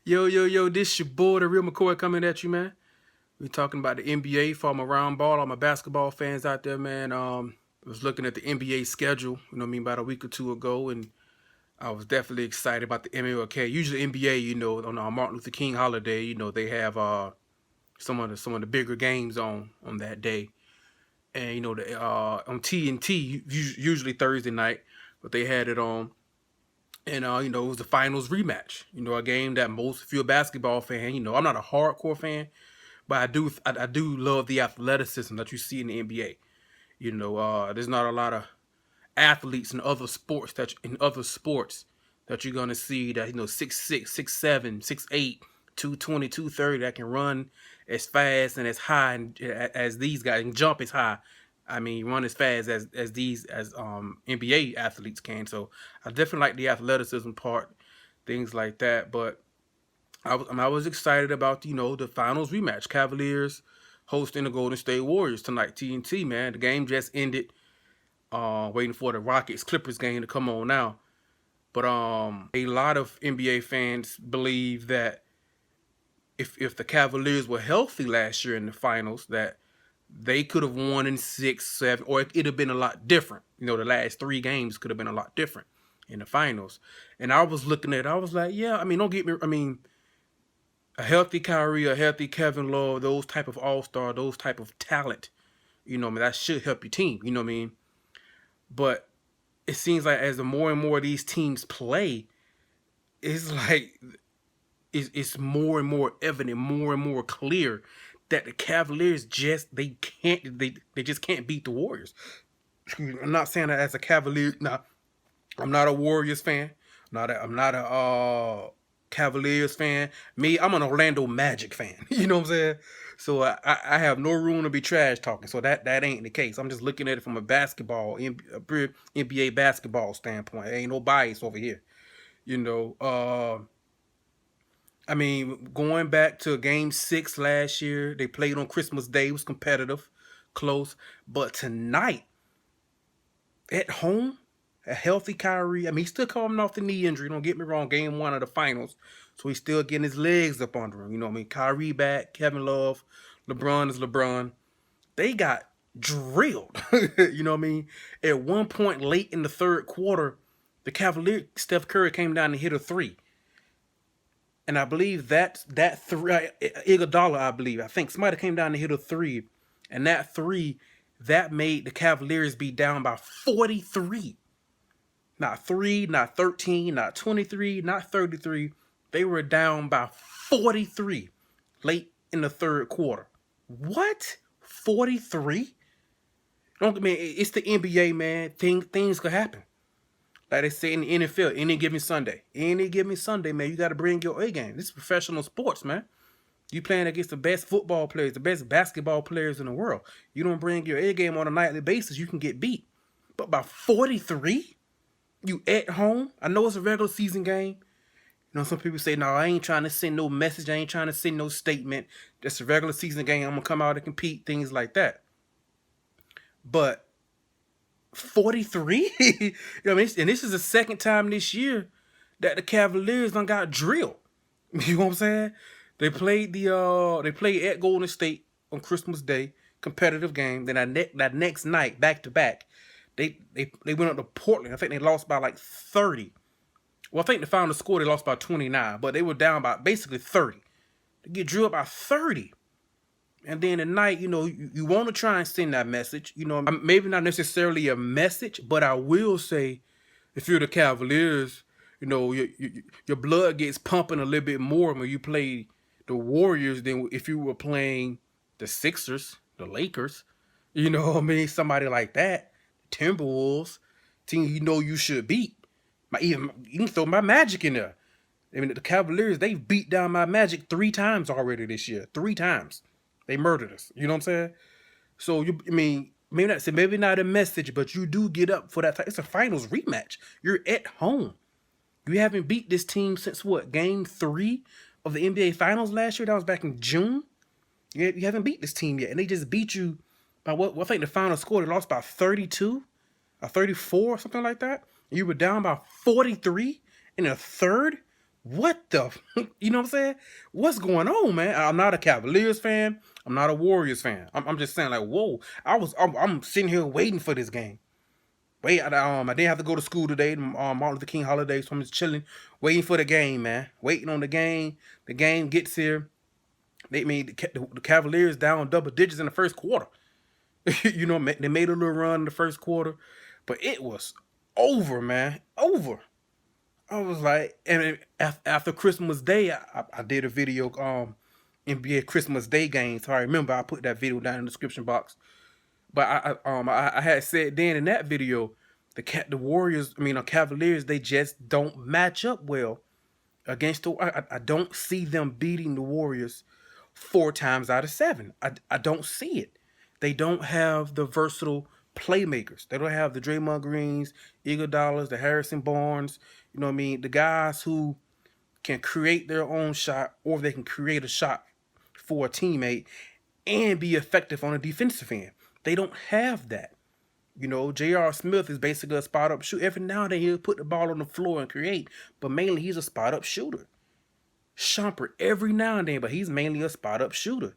Yo, this your boy, the real McCoy, coming at you, man. We talking about the NBA for my round ball, all my basketball fans out there, man. I was looking at the NBA schedule, about a week or two ago, and I was definitely excited about the MLK. Usually NBA, on Martin Luther King holiday, they have some of the bigger games on that day. And on TNT, usually Thursday night, but they had it on. And it was the finals rematch. A game that most, if you're a basketball fan, I'm not a hardcore fan, but I do love the athleticism that you see in the NBA. There's not a lot of athletes in other sports that you're gonna see that 6'6", 6'7", 6'8", 220, 230 that can run as fast and as high as these guys and jump as high. I mean, run as fast as these as NBA athletes can. So I definitely like the athleticism part, things like that. But I was excited about the finals rematch. Cavaliers hosting the Golden State Warriors tonight. TNT, man. The game just ended. Waiting for the Rockets Clippers game to come on now. But a lot of NBA fans believe that if the Cavaliers were healthy last year in the finals, that they could have won in 6, 7, or it'd have been a lot different. The last 3 games could have been a lot different in the finals. And I was looking at it, I was like, yeah, I mean, don't get me, I mean, a healthy Kyrie, a healthy Kevin Love, those type of all-star, those type of talent, that should help your team, you know what I mean? But it seems like as the more and more of these teams play, it's like it's more and more evident, more and more clear that the Cavaliers they just can't beat the Warriors. I'm not saying that as a Cavalier. Now, I'm not a Warriors fan. I'm not a Cavaliers fan. I'm an Orlando Magic fan. You know what I'm saying? So I have no room to be trash talking. So that ain't the case. I'm just looking at it from a NBA basketball standpoint. There ain't no bias over here. You know, I mean, going back to Game 6 last year, they played on Christmas Day. It was competitive, close. But tonight, at home, a healthy Kyrie. I mean, he's still coming off the knee injury. Don't get me wrong. Game 1 of the finals, so he's still getting his legs up under him. You know what I mean? Kyrie back, Kevin Love, LeBron is LeBron. They got drilled. You know what I mean? At one point late in the third quarter, the Cavaliers, Steph Curry came down and hit a three. And I believe that three, Iguodala, I think somebody came down and hit a three, and that three that made the Cavaliers be down by 43. Not 3, not 13, not 23, not 33. They were down by 43 late in the third quarter. What? 43? Don't I mean it's the NBA, man. Things could happen. Like they say in the NFL, any given Sunday. Any given Sunday, man, you got to bring your A game. This is professional sports, man. You playing against the best football players, the best basketball players in the world. You don't bring your A game on a nightly basis, you can get beat. But by 43, you at home. I know it's a regular season game. Some people say, no, I ain't trying to send no message. I ain't trying to send no statement. That's a regular season game. I'm going to come out and compete, things like that. But 43? You know what I mean? And this is the second time this year that the Cavaliers done got drilled. You know what I'm saying? They played at Golden State on Christmas Day, competitive game. Then that next night, back to back, they went up to Portland. I think they lost by like 30. Well, I think the final score they lost by 29, but they were down by basically 30. They get drilled by 30. And then at night, you want to try and send that message. Maybe not necessarily a message, but I will say, if you're the Cavaliers, your blood gets pumping a little bit more when you play the Warriors than if you were playing the Sixers, the Lakers. You know what I mean? Somebody like that, Timberwolves, team you should beat. You can throw my Magic in there. I mean, the Cavaliers, they've beat down my Magic 3 times already this year. 3 times. They murdered us. You know what I'm saying? So, maybe not a message, but you do get up for that. It's a finals rematch. You're at home. You haven't beat this team since what? Game 3 of the NBA Finals last year? That was back in June. You haven't beat this team yet. And they just beat you by what? I think the final score, they lost by 32 or 34 or something like that. You were down by 43 in a third. What the, you know what I'm saying? What's going on, man? I'm not a Cavaliers fan. I'm not a Warriors fan. I'm just saying, like, whoa. I'm sitting here waiting for this game. I didn't have to go to school today. Martin Luther King holiday, so I'm just chilling, waiting for the game, man. Waiting on the game. The game gets here. They made the Cavaliers down double digits in the first quarter. You know, they made a little run in the first quarter, but it was over, man. Over. I was like, and after Christmas Day, I did a video, NBA Christmas Day games. So I remember I put that video down in the description box. But I had said then in that video, the Warriors, Cavaliers, they just don't match up well against the. I don't see them beating the Warriors 4 times out of 7. I don't see it. They don't have the versatile playmakers. They don't have the Draymond Greens, Iguodala's, the Harrison Barnes. You know what I mean? The guys who can create their own shot, or they can create a shot for a teammate and be effective on a defensive end. They don't have that. You know, J.R. Smith is basically a spot up shooter. Every now and then he'll put the ball on the floor and create, but mainly he's a spot up shooter. Shumpert every now and then, but he's mainly a spot up shooter.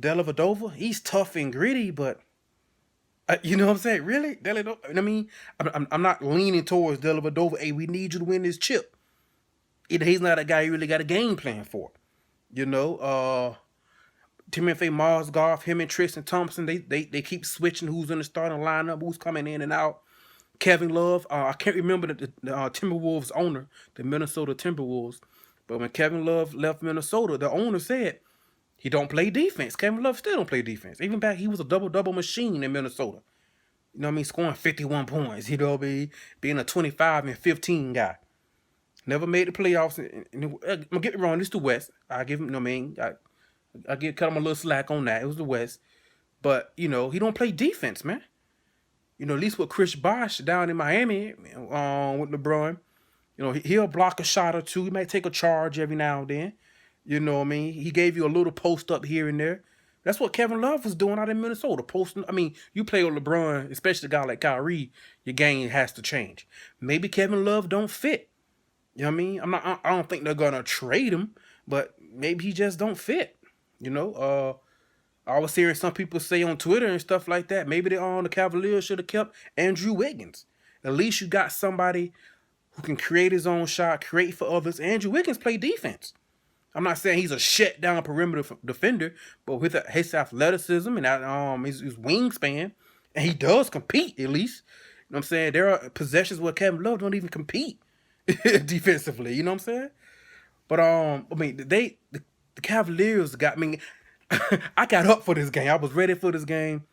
Dellavedova, he's tough and gritty, but you know what I'm saying? Really? I'm not leaning towards Dellavedova. Hey, we need you to win this chip. He's not a guy you really got a game plan for. You know, Timothy Mozgov, him and Tristan Thompson, they keep switching who's in the starting lineup, who's coming in and out. Kevin Love, I can't remember the Timberwolves owner, the Minnesota Timberwolves, but when Kevin Love left Minnesota, the owner said he don't play defense. Kevin Love still don't play defense. Even back, he was a double-double machine in Minnesota. You know what I mean? Scoring 51 points, you know what I mean? Being a 25 and 15 guy. Never made the playoffs. Don't get me wrong, this is the West. I give him, you know what I mean? I cut him a little slack on that. It was the West. But, you know, he don't play defense, man. You know, at least with Chris Bosh down in Miami with LeBron, you know, he'll block a shot or two. He might take a charge every now and then. You know what I mean? He gave you a little post up here and there. That's what Kevin Love was doing out in Minnesota. Posting. I mean, you play with LeBron, especially a guy like Kyrie, your game has to change. Maybe Kevin Love don't fit. You know what I mean? I don't think they're gonna trade him, but maybe he just don't fit. You know, I was hearing some people say on Twitter and stuff like that, maybe the Cavaliers should have kept Andrew Wiggins. At least you got somebody who can create his own shot, create for others. Andrew Wiggins play defense. I'm not saying he's a shut down perimeter defender, but with his athleticism and his wingspan, and he does compete at least. You know what I'm saying? There are possessions where Kevin Love don't even compete defensively. You know what I'm saying? But the Cavaliers got me. I got up for this game. I was ready for this game.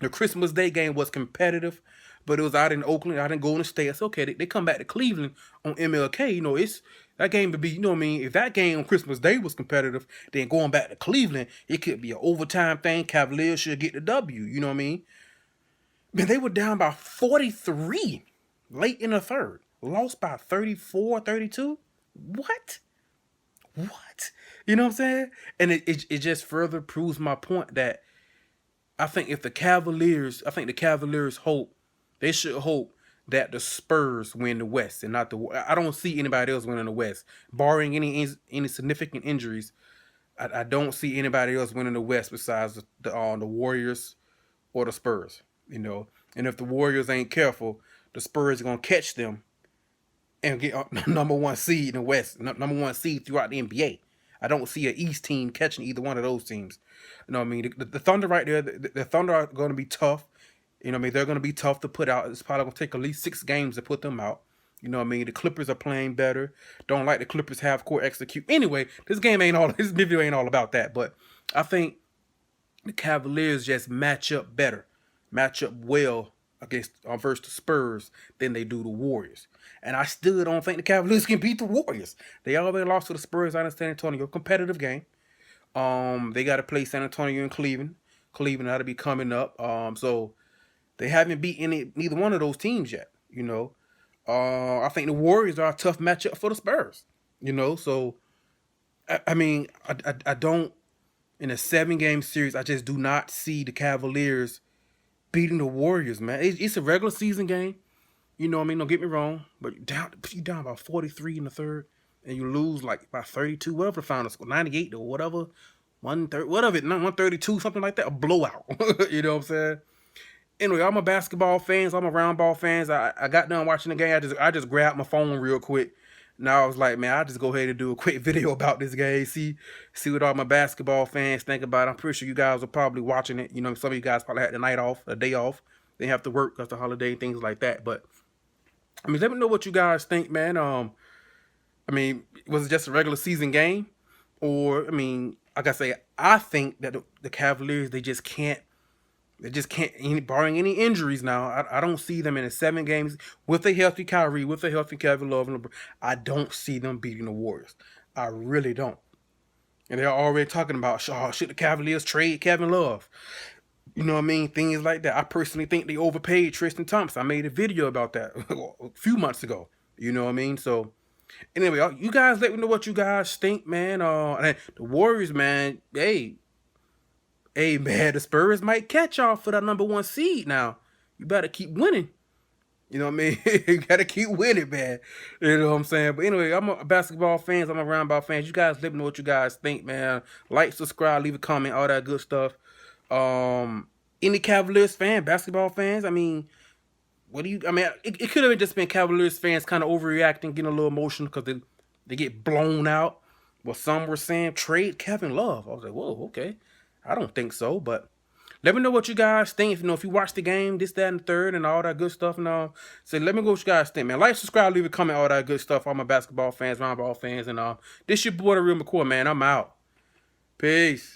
The Christmas Day game was competitive, but it was out in Oakland, out in Golden State. It's okay. They come back to Cleveland on MLK. You know, that game would be, you know what I mean? If that game on Christmas Day was competitive, then going back to Cleveland, it could be an overtime thing. Cavaliers should get the W. You know what I mean? Man, they were down by 43 late in the third. Lost by 34, 32. What? You know what I'm saying? And it just further proves my point that I think the Cavaliers hope, they should hope that the Spurs win the West and not the. I don't see anybody else winning the West, barring any significant injuries. I don't see anybody else winning the West besides the Warriors or the Spurs. You know, and if the Warriors ain't careful, the Spurs are gonna catch them and get number 1 seed in the West, number 1 seed throughout the NBA. I don't see an East team catching either one of those teams. You know what I mean? The Thunder right there, the Thunder are going to be tough. You know what I mean? They're going to be tough to put out. It's probably going to take at least 6 games to put them out. You know what I mean? The Clippers are playing better. Don't like the Clippers half court execute. Anyway, this video ain't all about that. But I think the Cavaliers just match up well against versus the Spurs than they do the Warriors. And I still don't think the Cavaliers can beat the Warriors. They already lost to the Spurs out in San Antonio. Competitive game. They got to play San Antonio and Cleveland. Cleveland ought to be coming up. So they haven't beat neither one of those teams yet. You know, I think the Warriors are a tough matchup for the Spurs. You know, so I mean, I don't, in a 7-game series, I just do not see the Cavaliers beating the Warriors, man. It's a regular season game. You know what I mean? Don't get me wrong, but you down by 43 in the third. and you lose like by 32, whatever the final score, 98 or whatever, 130, whatever, 132, something like that, a blowout. You know what I'm saying? Anyway, I'm a basketball fans. I'm a round ball fans. I got done watching the game. I just grabbed my phone real quick. Now I was like, man, I'll just go ahead and do a quick video about this game. See what all my basketball fans think about it. I'm pretty sure you guys are probably watching it. You know, some of you guys probably had the night off, a day off. They have to work because the holiday, things like that. But I mean, let me know what you guys think, man. I mean, was it just a regular season game? Or, I mean, like I say, I think that the Cavaliers, barring any injuries now, I don't see them in the 7 games with a healthy Kyrie, with a healthy Kevin Love, and LeBron. I don't see them beating the Warriors. I really don't. And they're already talking about, oh, should the Cavaliers trade Kevin Love? You know what I mean? Things like that. I personally think they overpaid Tristan Thompson. I made a video about that a few months ago. You know what I mean? So, anyway, you guys let me know what you guys think, man. And the Warriors, man, hey, man, the Spurs might catch y'all for that #1 seed now. You better keep winning. You know what I mean? You gotta keep winning, man. You know what I'm saying? But anyway, I'm a basketball fans. I'm a roundball fans. You guys let me know what you guys think, man. Like, subscribe, leave a comment, all that good stuff. Any Cavaliers fan, basketball fans, I mean, what do you, I mean, it could have just been Cavaliers fans kind of overreacting, getting a little emotional because they get blown out. Well, some were saying trade Kevin Love. I was like, whoa, okay. I don't think so, but let me know what you guys think. If you watch the game, this, that, and the third, and all that good stuff and all. So let me know what you guys think, man. Like, subscribe, leave a comment, all that good stuff. All my basketball fans, roundball fans, and this your boy, The Real McCoy, man. I'm out. Peace.